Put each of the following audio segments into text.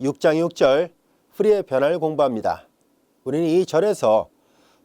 6장 6절 프리의 변화를 공부합니다. 우리는 이 절에서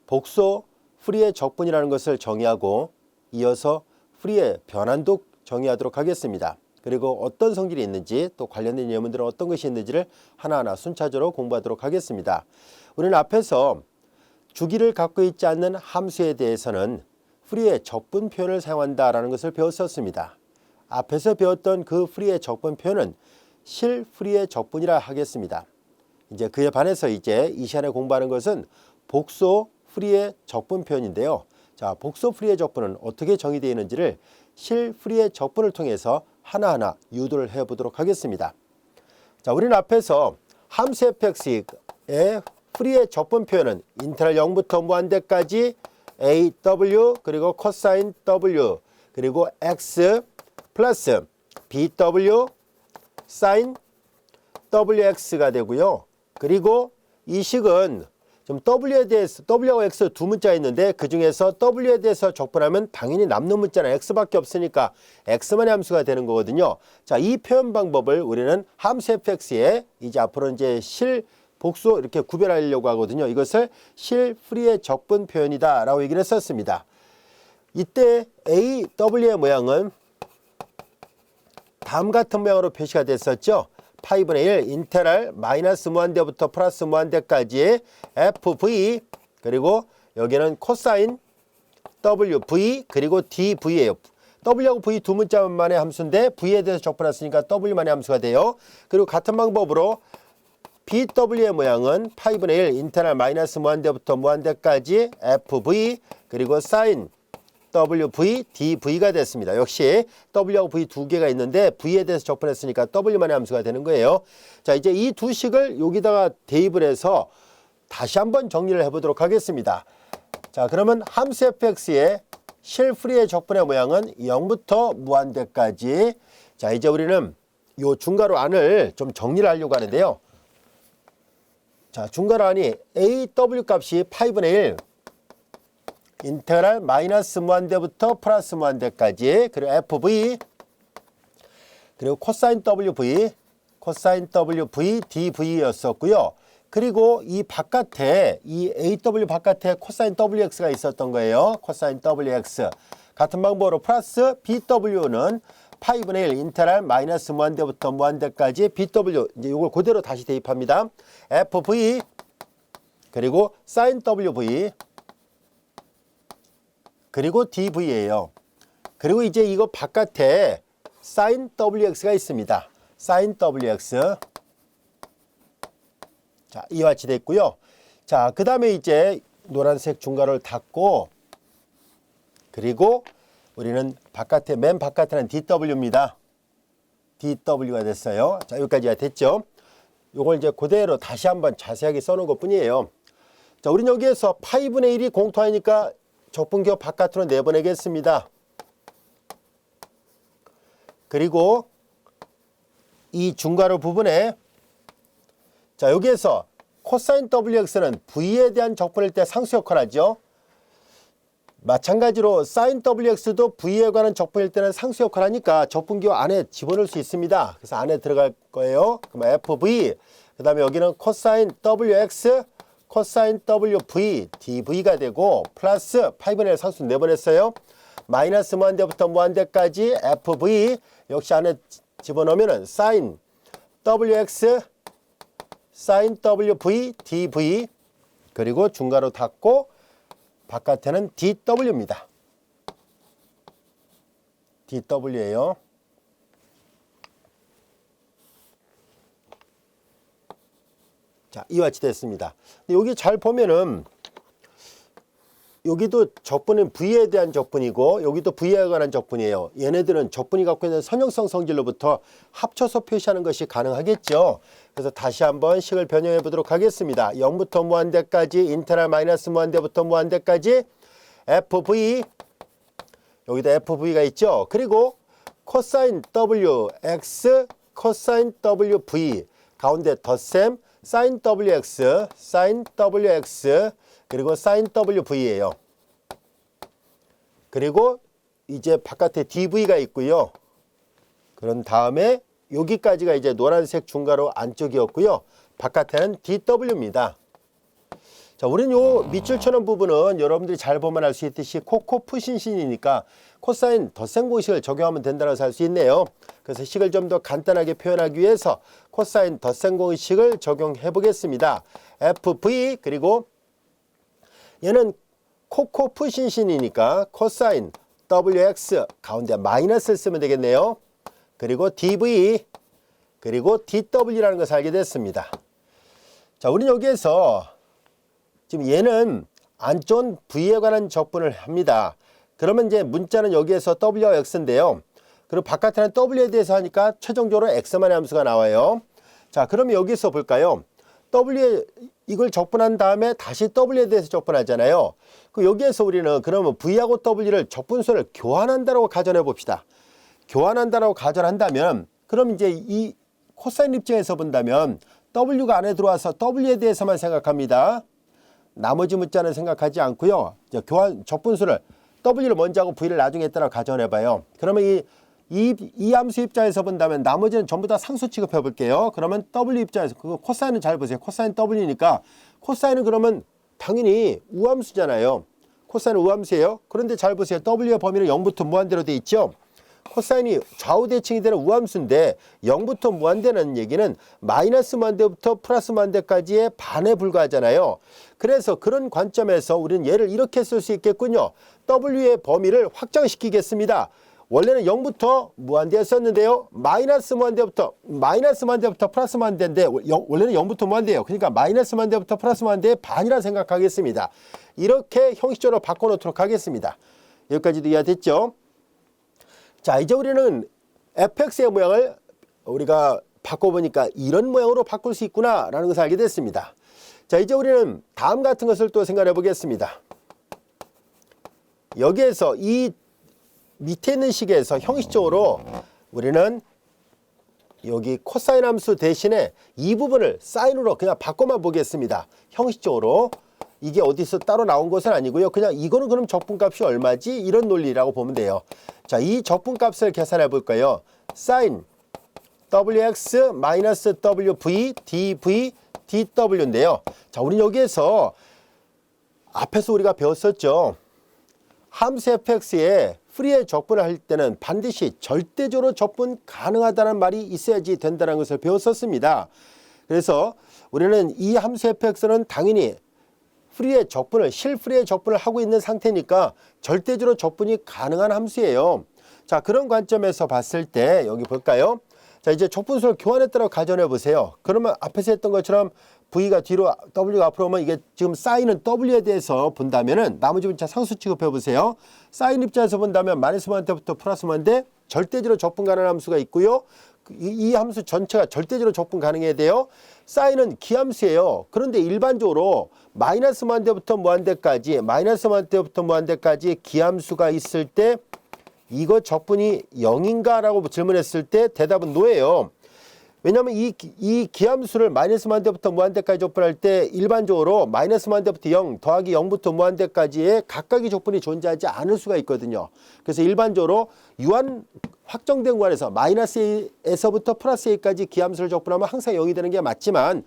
복소 프리의 적분이라는 것을 정의하고 이어서 프리의 변환도 정의하도록 하겠습니다. 그리고 어떤 성질이 있는지 또 관련된 예문들은 어떤 것이 있는지를 하나하나 순차적으로 공부하도록 하겠습니다. 우리는 앞에서 주기를 갖고 있지 않는 함수에 대해서는 프리의 적분 표현을 사용한다라는 것을 배웠었습니다. 앞에서 배웠던 그 프리의 적분 표현은 실프리의 적분이라 하겠습니다. 이제 그에 반해서 이제 이 시간에 공부하는 것은 복소 프리의 적분 표현인데요. 자, 복소 프리의 적분은 어떻게 정의되어 있는지를 실프리의 적분을 통해서 하나하나 유도를 해보도록 하겠습니다. 자, 우리는 앞에서 함수 fx의 프리의 적분 표현은 인테그랄 0부터 무한대까지 aw 그리고 코사인 w 그리고 x 플러스 bw 사인 wx가 되고요. 그리고 이 식은 좀 w에 대해서 w하고 x 두 문자가 있는데 그 중에서 w에 대해서 적분하면 당연히 남는 문자는 x밖에 없으니까 x만의 함수가 되는 거거든요. 자, 이 표현 방법을 우리는 함수 fx에 이제 앞으로 이제 복수 이렇게 구별하려고 하거든요. 이것을 실프리의 적분 표현이다라고 얘기를 했었습니다. 이때 AW의 모양은 다음 같은 모양으로 표시가 됐었죠. 파이분의 1 인테그랄 마이너스 무한대부터 플러스 무한대까지의 FV 그리고 여기는 코사인 WV 그리고 DV예요. W하고 V 두 문자만의 함수인데 V에 대해서 적분했으니까 W만의 함수가 돼요. 그리고 같은 방법으로 BW의 모양은 파이분의 1 인테그랄 마이너스 무한대부터 무한대까지 FV 그리고 사인 WV, DV가 됐습니다. 역시 W하고 V 두 개가 있는데 V에 대해서 적분했으니까 W만의 함수가 되는 거예요. 자, 이제 이 두 식을 여기다가 대입을 해서 다시 한번 정리를 해보도록 하겠습니다. 자, 그러면 함수 fx의 실프리의 적분의 모양은 0부터 무한대까지. 자, 이제 우리는 요 중괄호 안을 좀 정리를 하려고 하는데요. 자, 중괄호 안이 AW 값이 파이분의 1 인테그랄 마이너스 무한대부터 플러스 무한대까지 그리고 FV 그리고 코사인 WV DV였었고요. 그리고 이 바깥에 이 AW 바깥에 코사인 WX가 있었던 거예요. 코사인 WX 같은 방법으로 플러스 BW는 파이분의 1 인테그랄 마이너스 무한대부터 무한대까지 BW 이제 이걸 그대로 다시 대입합니다. FV 그리고 사인 WV 그리고 DV예요. 그리고 이제 이거 바깥에 sin WX가 있습니다. sin WX. 자, 이와 같이 됐고요. 자, 그 다음에 이제 노란색 중괄호를 닫고 그리고 우리는 바깥에 맨 바깥에는 DW입니다. DW가 됐어요. 자, 여기까지가 됐죠. 요걸 이제 그대로 다시 한번 자세하게 써놓은 것 뿐이에요. 자, 우리는 여기에서 파이분의 1이 공통하니까 적분기호 바깥으로 내보내겠습니다. 그리고 이 중괄호 부분에 자, 여기에서 코사인 WX는 V에 대한 적분일 때 상수 역할을 하죠. 마찬가지로 사인 WX도 V에 관한 적분일 때는 상수 역할을 하니까 적분기호 안에 집어넣을 수 있습니다. 그래서 안에 들어갈 거예요. 그럼 FV 그 다음에 여기는 코사인 WX 코사인 WV, DV가 되고 플러스 파이분의 1 상수 내보냈어요. 마이너스 무한대부터 무한대까지 FV 역시 안에 집어넣으면 사인 WX, 사인 WV, DV 그리고 중괄호 닫고 바깥에는 DW입니다. DW예요. 자, 이와 같이 됐습니다. 여기 잘 보면은 여기도 적분은 V에 대한 적분이고 여기도 V에 관한 적분이에요. 얘네들은 적분이 갖고 있는 선형성 성질로부터 합쳐서 표시하는 것이 가능하겠죠. 그래서 다시 한번 식을 변형해 보도록 하겠습니다. 0부터 무한대까지 인테그랄 마이너스 무한대부터 무한대까지 FV 여기다 FV가 있죠. 그리고 코사인 WX 코사인 WV 가운데 덧셈 sin WX, sin WX, 그리고 sin WV예요. 그리고 이제 바깥에 DV가 있고요. 그런 다음에 여기까지가 이제 노란색 중괄호 안쪽이었고요. 바깥에는 DW입니다. 자, 우리는 요 밑줄 쳐놓은 부분은 여러분들이 잘 보면 알 수 있듯이 코코프신신이니까 코사인 덧셈 공식을 적용하면 된다고 할 수 있네요. 그래서 식을 좀 더 간단하게 표현하기 위해서 코사인 덧셈 공식을 적용해 보겠습니다. FV 그리고 얘는 코코프신신이니까 코사인 WX 가운데 마이너스를 쓰면 되겠네요. 그리고 DV 그리고 DW라는 것을 알게 됐습니다. 자, 우리는 여기에서 지금 얘는 안쪽 V에 관한 적분을 합니다. 그러면 이제 문자는 여기에서 W와 X인데요. 그리고 바깥에는 W에 대해서 하니까 최종적으로 X만의 함수가 나와요. 자, 그러면 여기서 볼까요? W에 이걸 적분한 다음에 다시 W에 대해서 적분하잖아요. 그 여기에서 우리는 그러면 V하고 W를 적분수를 교환한다라고 가정해 봅시다. 교환한다라고 가정한다면 그럼 이제 이 코사인 입장에서 본다면 W가 안에 들어와서 W에 대해서만 생각합니다. 나머지 문자는 생각하지 않고요. 교환 적분수를 W를 먼저 하고 V를 나중에 했다고 가정해 봐요. 그러면 이 함수 입장에서 본다면 나머지는 전부 다 상수 취급해 볼게요. 그러면 W 입장에서 그 코사인은 잘 보세요. 코사인 W니까 코사인은 그러면 당연히 우함수잖아요. 코사인은 우함수예요. 그런데 잘 보세요. W의 범위는 0부터 무한대로 돼 있죠. 코사인이 좌우 대칭이 되는 우함수인데 0부터 무한대는 얘기는 마이너스 무한대부터 플러스 무한대까지의 반에 불과하잖아요. 그래서 그런 관점에서 우리는 얘를 이렇게 쓸 수 있겠군요. W의 범위를 확장시키겠습니다. 원래는 0부터 무한대였었는데요. 마이너스 무한대부터 플러스 무한대인데 원래는 0부터 무한대예요. 그러니까 마이너스 무한대부터 플러스 무한대의 반이라 생각하겠습니다. 이렇게 형식적으로 바꿔놓도록 하겠습니다. 여기까지도 이해됐죠? 자, 이제 우리는 fx의 모양을 우리가 바꿔보니까 이런 모양으로 바꿀 수 있구나 라는 것을 알게 됐습니다. 자, 이제 우리는 다음 같은 것을 또 생각해 보겠습니다. 여기에서 이 밑에 있는 식에서 형식적으로 우리는 여기 코사인 함수 대신에 이 부분을 사인으로 그냥 바꿔만 보겠습니다. 형식적으로 이게 어디서 따로 나온 것은 아니고요. 그냥 이거는 그럼 적분값이 얼마지? 이런 논리라고 보면 돼요. 자, 이 적분값을 계산해 볼까요? sin wx 마이너스 wv dv dw인데요. 자, 우리는 여기에서 앞에서 우리가 배웠었죠. 함수 fx에 프리에 적분을 할 때는 반드시 절대적으로 적분 가능하다는 말이 있어야지 된다는 것을 배웠었습니다. 그래서 우리는 이 함수 fx는 당연히 프리의 적분을 실프리의 적분을 하고 있는 상태니까 절대적으로 적분이 가능한 함수예요. 자, 그런 관점에서 봤을 때 여기 볼까요? 자, 이제 적분수를 교환했다고 가정해 보세요. 그러면 앞에서 했던 것처럼 V가 뒤로 W가 앞으로 오면 이게 지금 사인은 W에 대해서 본다면은 나머지 문자 상수 취급해 보세요. 사인 입장에서 본다면 마이너스 만대부터 플러스 만대 절대적으로 적분 가능한 함수가 있고요. 이 함수 전체가 절대적으로 적분 가능해야 돼요. 사인은 기함수예요. 그런데 일반적으로 마이너스 무한대부터 무한대까지 기함수가 있을 때 이거 적분이 0인가 라고 질문했을 때 대답은 노예요. 왜냐하면 이 기함수를 마이너스 무한대부터 무한대까지 적분할 때 일반적으로 마이너스 무한대부터 0 더하기 0부터 무한대까지의 각각의 적분이 존재하지 않을 수가 있거든요. 그래서 일반적으로 유한 확정된 구간에서 마이너스 A에서부터 플러스 A까지 기함수를 적분하면 항상 0이 되는 게 맞지만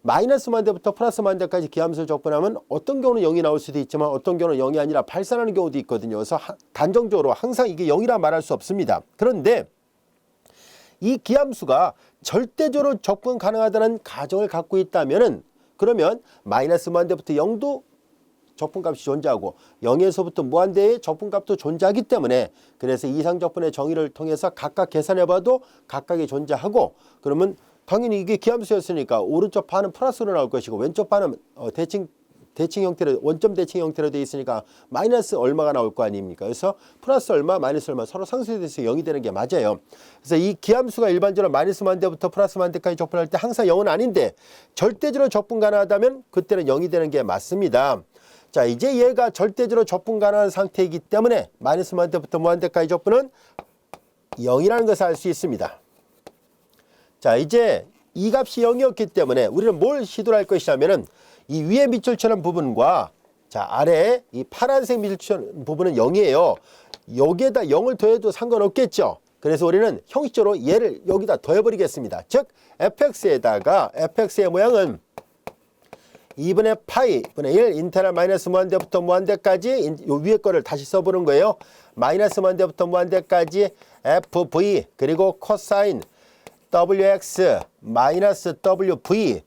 마이너스 무한대부터 플러스 무한대까지 기함수를 적분하면 어떤 경우는 0이 나올 수도 있지만 어떤 경우는 0이 아니라 발산하는 경우도 있거든요. 그래서 단정적으로 항상 이게 0이라 말할 수 없습니다. 그런데 이 기함수가 절대적으로 적분 가능하다는 가정을 갖고 있다면은 그러면 마이너스 무한대부터 0도 적분값이 존재하고 0에서부터 무한대의 적분값도 존재하기 때문에 그래서 이상적분의 정의를 통해서 각각 계산해봐도 각각이 존재하고 그러면 당연히 이게 기함수였으니까 오른쪽 반은 플러스로 나올 것이고 왼쪽 반은 대칭 형태로 원점 대칭 형태로 되어 있으니까 마이너스 얼마가 나올 거 아닙니까? 그래서 플러스 얼마 마이너스 얼마 서로 상수돼서 0이 되는 게 맞아요. 그래서 이 기함수가 일반적으로 마이너스 만대부터 플러스 만대까지 적분할 때 항상 0은 아닌데 절대적으로 적분 가능하다면 그때는 0이 되는 게 맞습니다. 자, 이제 얘가 절대적으로 적분 가능한 상태이기 때문에 마이너스 만대부터 무한대까지 적분은 0이라는 것을 알 수 있습니다. 자, 이제 이 값이 0이었기 때문에 우리는 뭘 시도를 할 것이냐면은 이 위에 밑줄처럼 부분과 자 아래 이 파란색 밑줄처럼 부분은 0이에요. 여기에다 0을 더해도 상관없겠죠. 그래서 우리는 형식적으로 얘를 여기다 더해버리겠습니다. 즉 fx에다가 fx의 모양은 2분의 파이 분의 1 인테그랄 마이너스 무한대부터 무한대까지 요 위에 거를 다시 써보는 거예요. 마이너스 무한대부터 무한대까지 fv 그리고 코사인 wx 마이너스 wv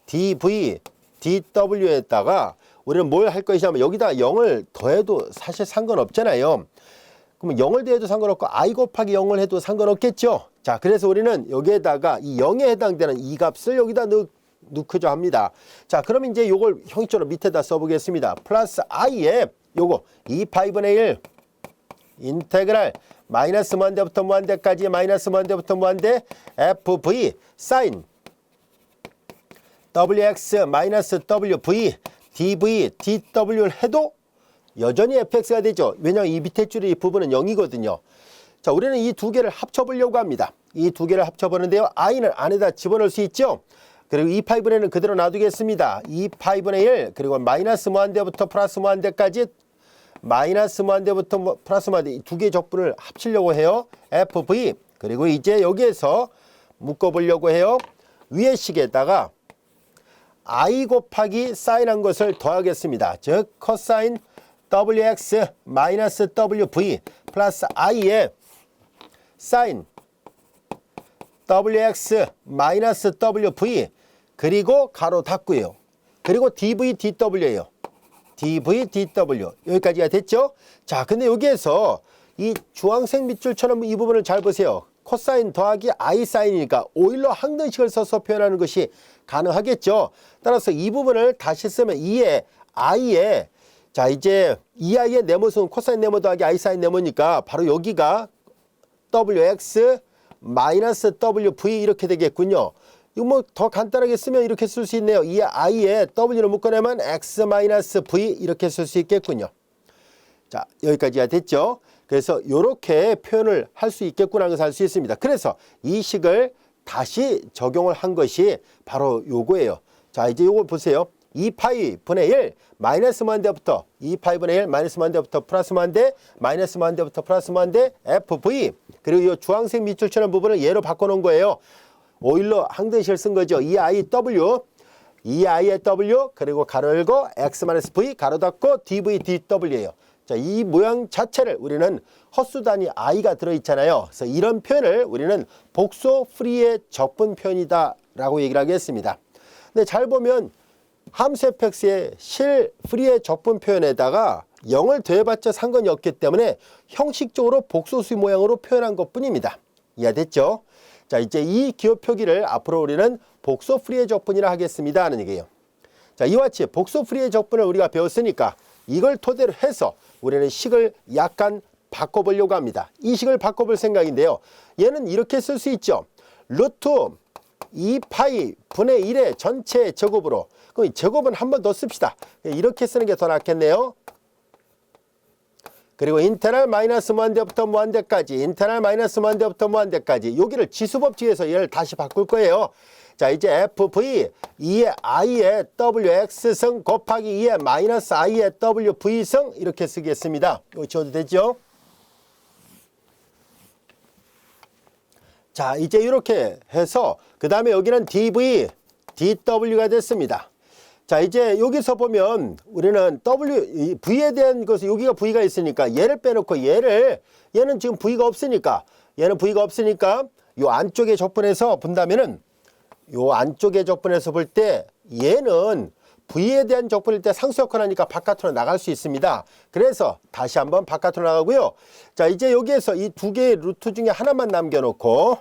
dv dw에다가 우리는 뭘 할 것이냐면 여기다 0을 더해도 사실 상관없잖아요. 그럼 0을 더해도 상관없고 i 곱하기 0을 해도 상관없겠죠. 자, 그래서 우리는 여기에다가 이 0에 해당되는 이 값을 여기다 넣고자 합니다. 자, 그럼 이제 요걸 형식적으로 밑에다 써보겠습니다. 플러스 i에 요거 2파이분의 1 인테그랄 마이너스 무한대부터 무한대까지 마이너스 무한대부터 무한대 fv 사인 wx 마이너스 wv dv dw를 해도 여전히 fx가 되죠. 왜냐하면 이 밑에 줄의 이 부분은 0이거든요. 자, 우리는 이 두 개를 합쳐보려고 합니다. 이 두 개를 합쳐보는데요. i는 안에다 집어넣을 수 있죠. 그리고 2파이분의 1은 그대로 놔두겠습니다. 2파이분의 1 그리고 마이너스 무한대부터 플러스 무한대까지 마이너스 무한대부터 플러스 무한대 이 두 개의 적분을 합치려고 해요. fv 그리고 이제 여기에서 묶어보려고 해요. 위의 식에다가 i 곱하기 사인한 것을 더하겠습니다. 즉 코사인 wx 마이너스 wv 플러스 i에 사인 wx 마이너스 wv 그리고 가로 닫고요. 그리고 dv dw예요. dv dw 여기까지가 됐죠? 자, 근데 여기에서 이 주황색 밑줄처럼 이 부분을 잘 보세요. 코사인 더하기 i 사인이니까 오일러 항등식을 써서 표현하는 것이 가능하겠죠. 따라서 이 부분을 다시 쓰면 2에 i에 자, 이제 2i의 네모는 코사인 네모 더하기 i 사인 네모니까 바로 여기가 wx 마이너스 wv 이렇게 되겠군요. 이거 뭐 더 간단하게 쓰면 이렇게 쓸 수 있네요. 이 i에 w를 묶어내면 x 마이너스 v 이렇게 쓸 수 있겠군요. 자, 여기까지가 됐죠. 그래서 이렇게 표현을 할 수 있겠구나 하는 것을 알 수 있습니다. 그래서 이 식을 다시 적용을 한 것이 바로 요거예요. 자, 이제 요걸 보세요. 2파이 분의 1 마이너스 무한대부터 2파이 분의 1 마이너스 무한대부터 플러스 무한대 마이너스 무한대부터 플러스 무한대 fv 그리고 이 주황색 밑줄처럼 부분을 얘로 바꿔놓은 거예요. 오일러 항등식을 쓴 거죠. 2iw 2i의 w 그리고 가로 열고 x 마이너스 v 가로 닫고 dv dw예요. 자, 이 모양 자체를 우리는 헛수 단위 i가 들어있잖아요. 그래서 이런 표현을 우리는 복소 프리의 적분 표현이다 라고 얘기를 하겠습니다. 근데 잘 보면 함수 fx의 실 프리의 적분 표현에다가 0을 더해봤자 상관이 없기 때문에 형식적으로 복소수 모양으로 표현한 것뿐입니다. 이해됐죠? 자, 이제 이 기호 표기를 앞으로 우리는 복소 프리의 적분이라 하겠습니다 하는 얘기예요. 자, 이와 같이 복소 프리의 적분을 우리가 배웠으니까 이걸 토대로 해서 우리는 식을 약간 바꿔보려고 합니다. 이 식을 바꿔볼 생각인데요. 얘는 이렇게 쓸 수 있죠. 루트 2파이 분의 1의 전체 제곱으로. 그럼 제곱은 한 번 더 씁시다. 이렇게 쓰는 게 더 낫겠네요. 그리고 인테그랄 마이너스 무한대부터 무한대까지 인테그랄 마이너스 무한대부터 무한대까지 여기를 지수법칙에서 얘를 다시 바꿀 거예요. 자, 이제 fv 2의 i의 wx승 곱하기 2의 마이너스 i의 wv승 이렇게 쓰겠습니다. 이거 지워도 되죠? 자, 이제 이렇게 해서 그 다음에 여기는 dv dw가 됐습니다. 자, 이제 여기서 보면 우리는 v에 대한 것은 여기가 v가 있으니까 얘를 빼놓고 얘는 지금 v가 없으니까 요 안쪽에 적분해서 본다면은 요 안쪽에 적분해서 볼 때 얘는 v에 대한 적분일 때 상수역할 하니까 바깥으로 나갈 수 있습니다. 그래서 다시 한번 바깥으로 나가고요. 자, 이제 여기에서 이 두 개의 루트 중에 하나만 남겨놓고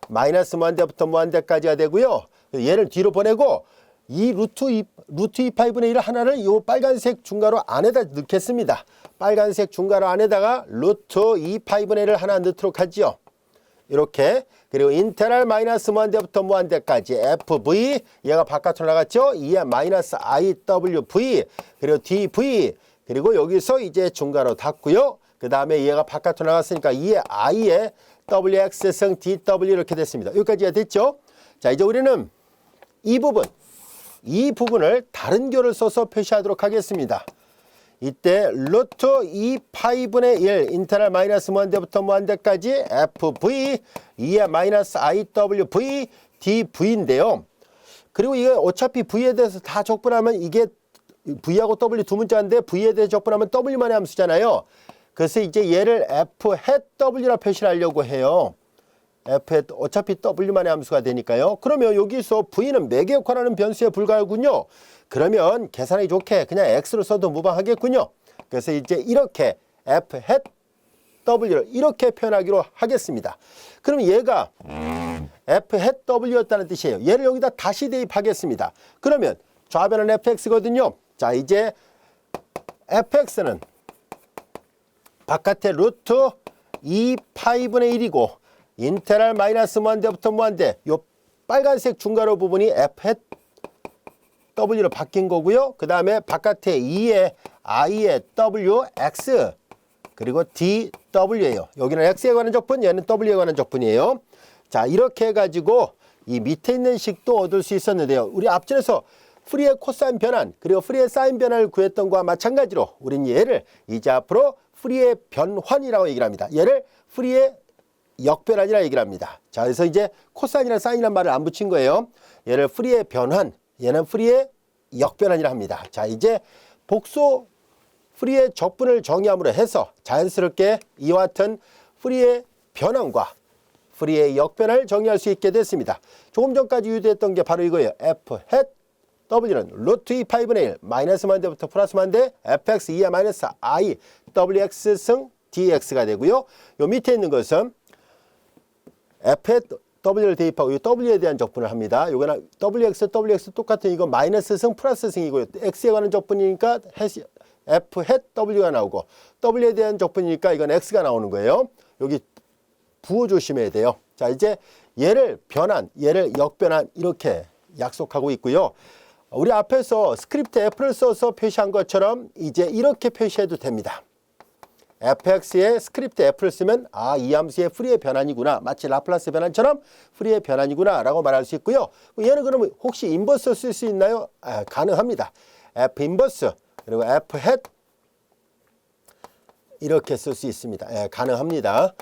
마이너스 무한대부터 무한대까지가 되고요. 얘를 뒤로 보내고 이 루트 2파이분의 1 하나를 이 빨간색 중괄호 안에다 넣겠습니다. 빨간색 중괄호 안에다가 루트 2파이분의 1을 하나 넣도록 하지요. 이렇게. 그리고 인테그랄 마이너스 무한대부터 무한대까지 fv 얘가 바깥으로 나갔죠. 2의 마이너스 iwv 그리고 dv 그리고 여기서 이제 중괄호 닫고요. 그 다음에 얘가 바깥으로 나갔으니까 2의 i의 wx승 dw 이렇게 됐습니다. 여기까지가 됐죠. 자, 이제 우리는 이 부분을 다른 교를 써서 표시하도록 하겠습니다. 이때 루트 2파이분의 1 인테그랄 마이너스 무한대부터 무한대까지 FV 2의 마이너스 IWV DV인데요. 그리고 이게 어차피 V에 대해서 다 적분하면 이게 V하고 W 두 문자인데 V에 대해서 적분하면 W만의 함수잖아요. 그래서 이제 얘를 F hat W라 표시를 하려고 해요. F hat 어차피 W만의 함수가 되니까요. 그러면 여기서 V는 매개역화라는 변수에 불과하군요. 그러면 계산하기 좋게 그냥 X로 써도 무방하겠군요. 그래서 이제 이렇게 F hat W를 이렇게 표현하기로 하겠습니다. 그럼 얘가 F hat W였다는 뜻이에요. 얘를 여기다 다시 대입하겠습니다. 그러면 좌변은 fx거든요. 자, 이제 fx는 바깥에 루트 2파이분의 1이고 인테그랄 마이너스 무한대부터 무한대 요 빨간색 중괄호 부분이 f hat w로 바뀐 거고요. 그 다음에 바깥에 2의 i의 w, x 그리고 dw예요. 여기는 x에 관한 적분, 얘는 w에 관한 적분이에요. 자, 이렇게 해가지고 이 밑에 있는 식도 얻을 수 있었는데요. 우리 앞전에서 프리의 코사인 변환 그리고 프리의 사인 변환을 구했던 것과 마찬가지로 우리는 얘를 이제 앞으로 프리의 변환이라고 얘기를 합니다. 얘를 프리의 역변환이라고 얘기를 합니다. 자, 그래서 이제 코사인이랑 사인이라는 말을 안 붙인 거예요. 얘를 프리의 변환, 얘는 프리의 역변환이라 합니다. 자, 이제 복소 프리의 적분을 정의함으로 해서 자연스럽게 이와 같은 프리의 변환과 프리의 역변환을 정의할 수 있게 됐습니다. 조금 전까지 유도했던 게 바로 이거예요. F hat W는 루트 2파이분의 1 마이너스 만대부터 플러스 만대 fx 2의 마이너스 i wx 승 dx가 되고요. 요 밑에 있는 것은 f hat W를 대입하고 이 W에 대한 적분을 합니다. 요거는 WX 똑같은 이거 마이너스 승 플러스 승이고요. X에 관한 적분이니까 F hat W가 나오고 W에 대한 적분이니까 이건 X가 나오는 거예요. 여기 부호 조심해야 돼요. 자, 이제 얘를 변환, 얘를 역변환 이렇게 약속하고 있고요. 우리 앞에서 스크립트 F를 써서 표시한 것처럼 이제 이렇게 표시해도 됩니다. fx에 스크립트 F를 쓰면 아, 이 함수의 프리의 변환이구나. 마치 라플라스 변환처럼 프리의 변환이구나 라고 말할 수 있고요. 얘는 그러면 혹시 인버스 쓸 수 있나요? 아, 가능합니다. F 인버스 그리고 F hat 이렇게 쓸 수 있습니다. 예, 가능합니다.